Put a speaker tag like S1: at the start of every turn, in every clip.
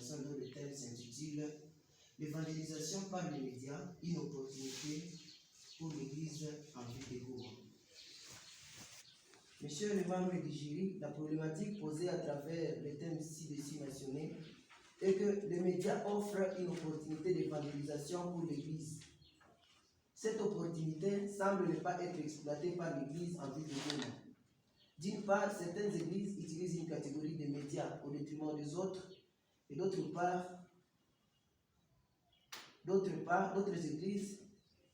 S1: information dont le thème s'intitule l'évangélisation par les médias, une opportunité pour l'Église en vue de Goma. Monsieur le membre du jury, la problématique posée à travers les thèmes ci-dessus mentionnés est que les médias offrent une opportunité d'évangélisation pour l'Église. Cette opportunité semble ne pas être exploitée par l'Église en vue de Goma. D'une part, certaines églises utilisent une catégorie de médias au détriment des autres, et d'autre part, d'autres églises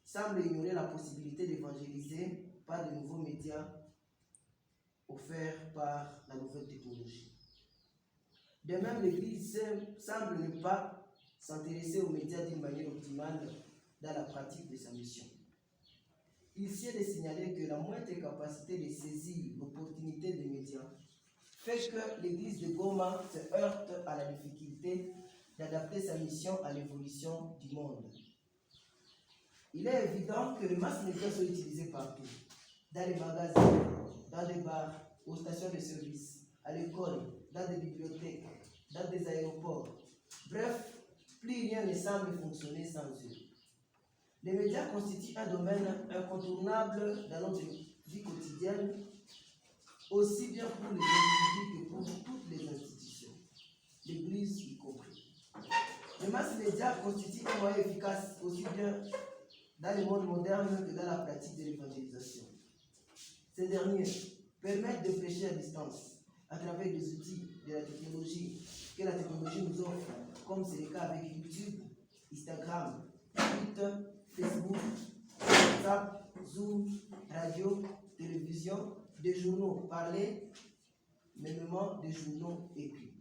S1: semblent ignorer la possibilité d'évangéliser par de nouveaux médias offerts par la nouvelle technologie. De même, l'Église semble ne pas s'intéresser aux médias d'une manière optimale dans la pratique de sa mission. Il s'y est de signaler que la moindre capacité de saisir l'opportunité des médias fait que l'Église de Goma se heurte à la difficulté d'adapter sa mission à l'évolution du monde. Il est évident que les masses médias sont utilisées partout, dans les magasins, dans les bars, aux stations de service, à l'école, dans des bibliothèques, dans des aéroports. Bref, plus rien ne semble fonctionner sans eux. Les médias constituent un domaine incontournable dans notre vie quotidienne, aussi bien pour les individus que pour toutes les institutions, l'Église y compris. Les masses médias constituent un moyen efficace aussi bien dans le monde moderne que dans la pratique de l'évangélisation. Ces derniers permettent de prêcher à distance à travers des outils de la technologie que la technologie nous offre, comme c'est le cas avec YouTube, Instagram, Twitter, Facebook, WhatsApp, Zoom, radio, télévision, des journaux parlés, mais même des journaux écrits.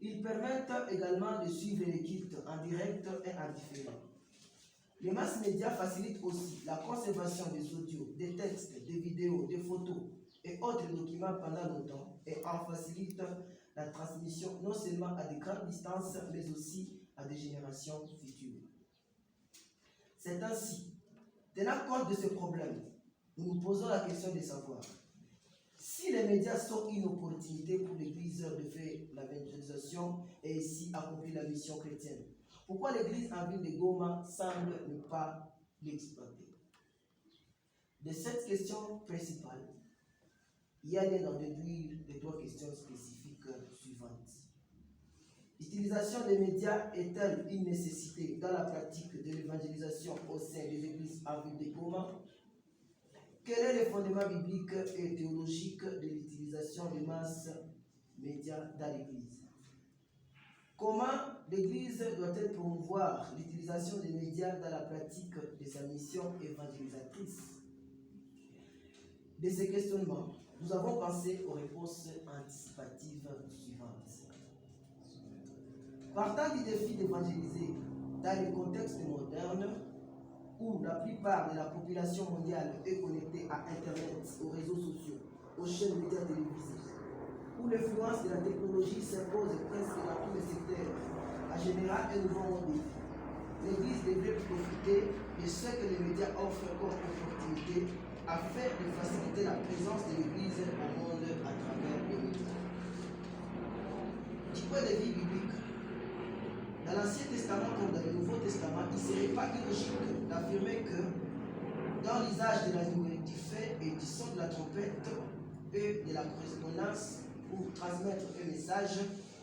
S1: Ils permettent également de suivre les cultes en direct et en différé. Les masses médias facilitent aussi la conservation des audios, des textes, des vidéos, des photos et autres documents pendant longtemps et en facilitent la transmission non seulement à de grandes distances, mais aussi à des générations futures. C'est ainsi, tenant compte de ce problème, nous nous posons la question de savoir si les médias sont une opportunité pour l'Église de faire l'évangélisation et ainsi accomplir la mission chrétienne. Pourquoi l'Église en ville de Goma semble ne pas l'exploiter? De cette question principale, il y a lieu d'en déduire les trois questions spécifiques suivantes. L'utilisation des médias est-elle une nécessité dans la pratique de l'évangélisation au sein des églises en ville de Goma? Quel est le fondement biblique et théologique de l'utilisation des masses médias dans l'Église? Comment l'Église doit-elle promouvoir l'utilisation des médias dans la pratique de sa mission évangélisatrice? De ces questionnements, nous avons pensé aux réponses anticipatives suivantes. Partant du défi d'évangéliser dans le contexte moderne, où la plupart de la population mondiale est connectée à Internet, aux réseaux sociaux, aux chaînes médias télévisées, où l'influence de la technologie s'impose presque dans tous les secteurs, en général un nouveau monde défi. L'Église devrait profiter de ce que les médias offrent comme opportunité afin de faciliter la présence de l'Église au monde à travers les médias. Du point de vue biblique, dans l'Ancien Testament comme dans le Nouveau Testament, il ne serait pas illogique d'affirmer que dans l'usage de la numérique du fait et du son de la trompette et de la correspondance pour transmettre un message,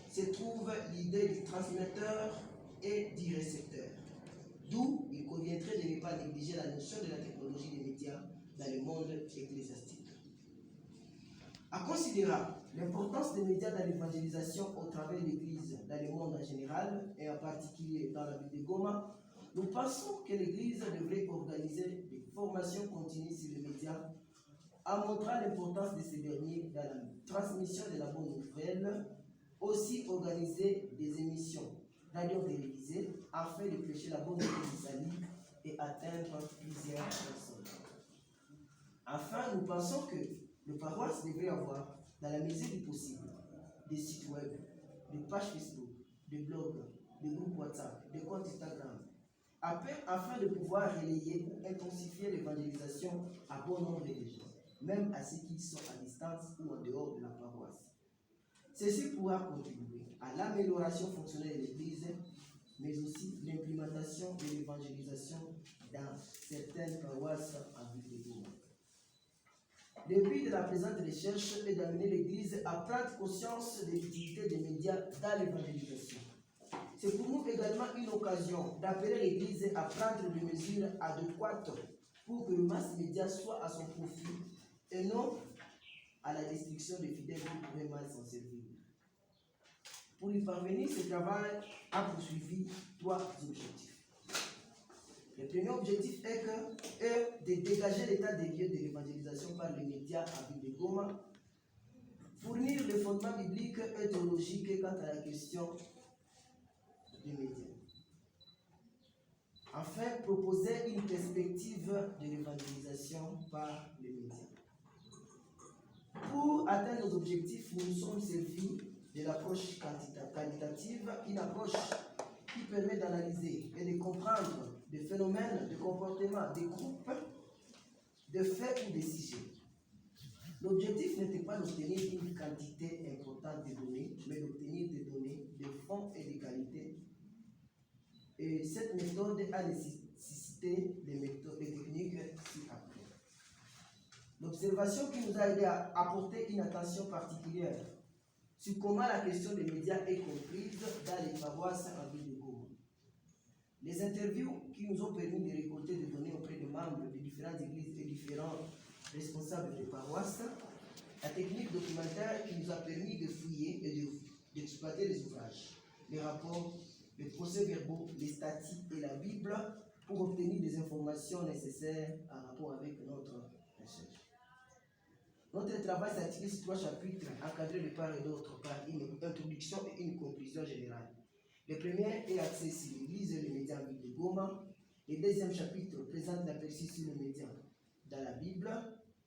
S1: se trouve l'idée du transmetteur et du récepteur. D'où il conviendrait de ne pas négliger la notion de la technologie des médias dans le monde ecclésiastique. En considérant l'importance des médias dans l'évangélisation au travers de l'Église dans le monde en général et en particulier dans la ville de Goma, nous pensons que l'Église devrait organiser des formations continues sur les médias en montrant l'importance de ces derniers dans la transmission de la bonne nouvelle, aussi organiser des émissions radio-télévisées afin de prêcher la bonne nouvelle du salut et atteindre plusieurs personnes. Enfin, nous pensons que le paroisse devrait avoir, dans la mesure du possible, des sites web, des pages Facebook, des blogs, des groupes WhatsApp, des comptes Instagram, afin de pouvoir relayer ou intensifier l'évangélisation à bon nombre de gens, même à ceux qui sont à distance ou en dehors de la paroisse. Ceci pourra contribuer à l'amélioration fonctionnelle de l'Église, mais aussi l'implémentation de l'évangélisation dans certaines paroisses en ville de Goma. Le but de la présente recherche est d'amener l'Église à prendre conscience de l'utilité des médias dans l'évangélisation. C'est pour nous également une occasion d'appeler l'Église à prendre des mesures adéquates pour que le mass média soit à son profit et non à la destruction des fidèles qui pourraient mal s'en servir. Pour y parvenir, ce travail a poursuivi 3 objectifs. Le premier objectif est de dégager l'état des lieux de l'évangélisation par les médias à ville de Goma, fournir les fondements bibliques et théologiques quant à la question des médias. Enfin, proposer une perspective de l'évangélisation par les médias. Pour atteindre nos objectifs, nous nous sommes servis de l'approche qualitative, une approche qui permet d'analyser et de comprendre des phénomènes, de comportements, des groupes, de faits ou des sujets. L'objectif n'était pas d'obtenir une quantité importante de données, mais d'obtenir des données de fond et de qualité. Et cette méthode a nécessité des méthodes et techniques ci-après. L'observation qui nous a aidé à apporter une attention particulière sur comment la question des médias est comprise dans les paroisses en ville de Goma. Les interviews qui nous ont permis de récolter des données auprès des membres de différentes églises et différents responsables de paroisses, la technique documentaire qui nous a permis de fouiller et d'exploiter les ouvrages, les rapports, les procès-verbaux, les statistiques et la Bible pour obtenir des informations nécessaires en rapport avec notre recherche. Notre travail s'articule sur 3 chapitres encadrés de part et d'autre par une introduction et une conclusion générale. Le premier est axé sur l'Église et les médias en ville de Goma. Le deuxième chapitre présente l'aperçu sur les médias dans la Bible.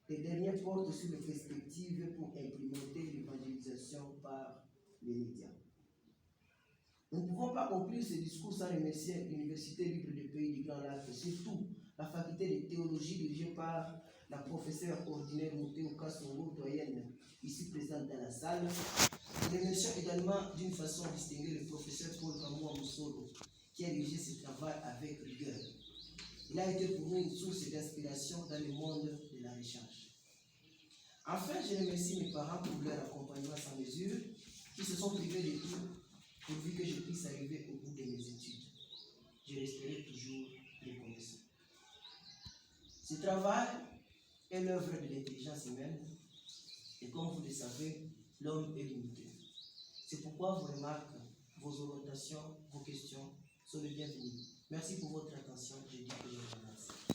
S1: Le dernier porte sur les perspectives pour implémenter l'évangélisation par les médias. Nous ne pouvons pas conclure ce discours sans remercier l'Université libre du pays du Grand Lac, surtout la faculté de théologie dirigée par la professeure ordinaire Mouteo Kassongo, doyenne, ici présente dans la salle. Nous remercions également d'une façon distinguée le professeur Paul Kamoua Moussolo, qui a dirigé ce travail avec rigueur. Il a été pour nous une source d'inspiration dans le monde de la recherche. Enfin, je remercie mes parents pour leur accompagnement sans mesure, qui se sont privés de tout pourvu que je puisse arriver au bout de mes études. Je resterai toujours reconnaissant. Ce travail est l'œuvre de l'intelligence humaine et comme vous le savez, l'homme est limité. C'est pourquoi vos remarques, vos orientations, vos questions sont les bienvenues. Merci pour votre attention. Je dis que je vous remercie.